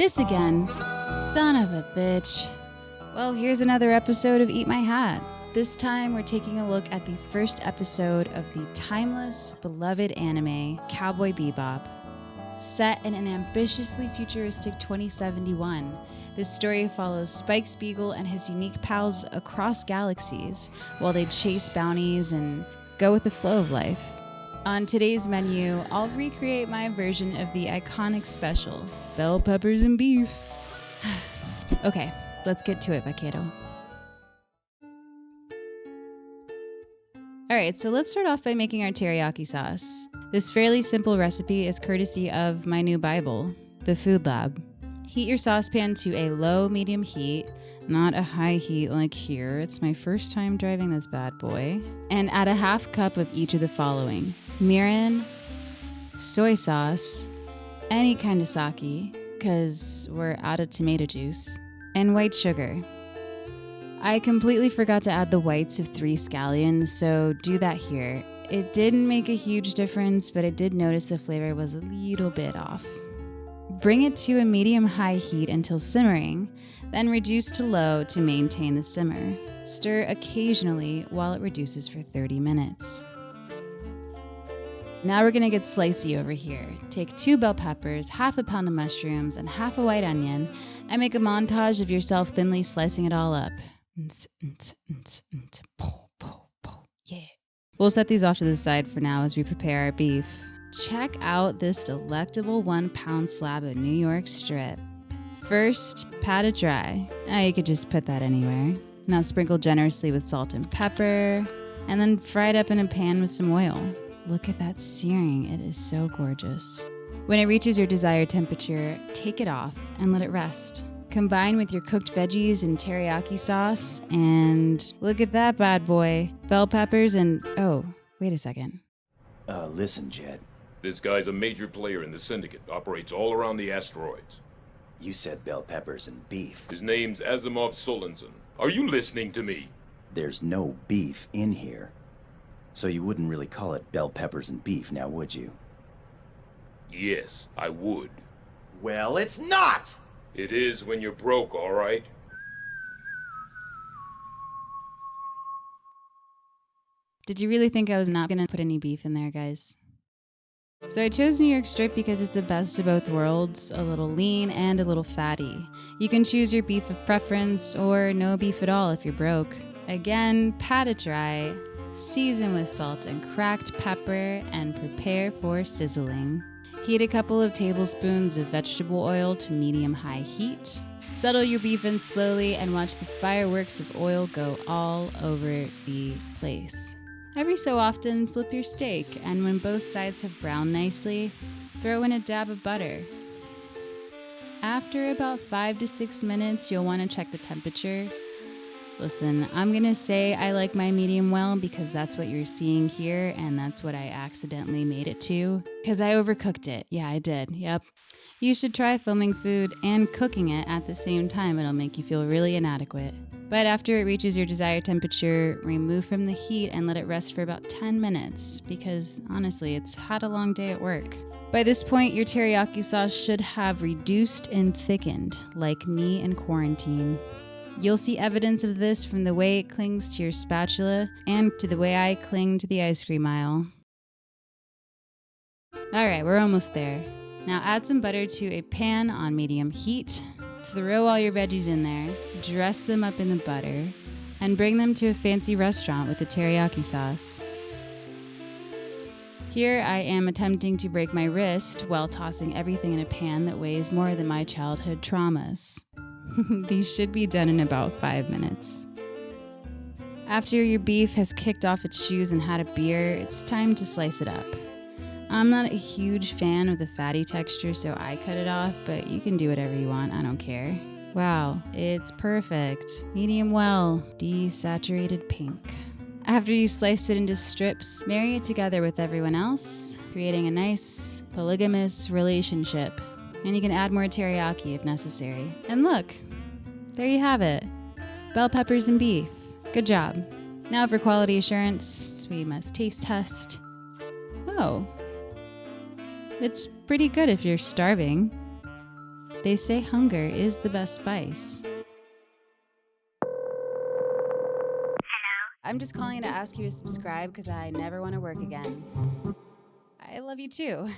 This again? Son of a bitch. Well, here's another episode of Eat My Hat. This time we're taking a look at the first episode of the timeless, beloved anime, Cowboy Bebop. Set in an ambitiously futuristic 2071, this story follows Spike Spiegel and his unique pals across galaxies while they chase bounties and go with the flow of life. On today's menu, I'll recreate my version of the iconic special, bell peppers and beef. Okay, let's get to it, vaquero. Alright, so let's start off by making our teriyaki sauce. This fairly simple recipe is courtesy of my new Bible, the Food Lab. Heat your saucepan to a low-medium heat, not a high heat like here. It's my first time driving this bad boy. And add a half cup of each of the following: mirin, soy sauce, any kind of sake, because we're out of tomato juice, and white sugar. I completely forgot to add the whites of 3 scallions, so do that here. It didn't make a huge difference, but I did notice the flavor was a little bit off. Bring it to a medium-high heat until simmering, then reduce to low to maintain the simmer. Stir occasionally while it reduces for 30 minutes. Now we're gonna get slicey over here. Take 2 bell peppers, half a pound of mushrooms, and half a white onion, and make a montage of yourself thinly slicing it all up. Yeah. We'll set these off to the side for now as we prepare our beef. Check out this delectable 1-pound slab of New York strip. First, pat it dry. You could just put that anywhere. Now sprinkle generously with salt and pepper, and then fry it up in a pan with some oil. Look at that searing, it is so gorgeous. When it reaches your desired temperature, take it off and let it rest. Combine with your cooked veggies and teriyaki sauce, and look at that bad boy. Bell peppers and, oh, wait a second. Listen, Jed. This guy's a major player in the syndicate, operates all around the asteroids. You said bell peppers and beef. His name's Asimov Solensen. Are you listening to me? There's no beef in here. So you wouldn't really call it bell peppers and beef, now would you? Yes, I would. Well, it's not! It is when you're broke, all right? Did you really think I was not going to put any beef in there, guys? So I chose New York strip because it's the best of both worlds, a little lean and a little fatty. You can choose your beef of preference or no beef at all if you're broke. Again, pat it dry, season with salt and cracked pepper, and prepare for sizzling. Heat a couple of tablespoons of vegetable oil to medium-high heat. Settle your beef in slowly and watch the fireworks of oil go all over the place. Every so often, flip your steak, and when both sides have browned nicely, throw in a dab of butter. After about 5 to 6 minutes, you'll want to check the temperature. Listen, I'm gonna say I like my medium well because that's what you're seeing here, and that's what I accidentally made it to. Because I overcooked it. Yeah, I did. Yep. You should try filming food and cooking it at the same time. It'll make you feel really inadequate. But after it reaches your desired temperature, remove from the heat and let it rest for about 10 minutes because honestly, it's had a long day at work. By this point, your teriyaki sauce should have reduced and thickened, like me in quarantine. You'll see evidence of this from the way it clings to your spatula and to the way I cling to the ice cream aisle. Alright, we're almost there. Now add some butter to a pan on medium heat. Throw all your veggies in there, dress them up in the butter, and bring them to a fancy restaurant with the teriyaki sauce. Here I am attempting to break my wrist while tossing everything in a pan that weighs more than my childhood traumas. These should be done in about 5 minutes. After your beef has kicked off its shoes and had a beer, it's time to slice it up. I'm not a huge fan of the fatty texture, so I cut it off, but you can do whatever you want, I don't care. Wow, it's perfect. Medium well, desaturated pink. After you've sliced it into strips, marry it together with everyone else, creating a nice polygamous relationship. And you can add more teriyaki if necessary. And look, there you have it. Bell peppers and beef. Good job. Now for quality assurance, we must taste test. Oh. It's pretty good if you're starving. They say hunger is the best spice. I'm just calling to ask you to subscribe because I never want to work again. I love you too.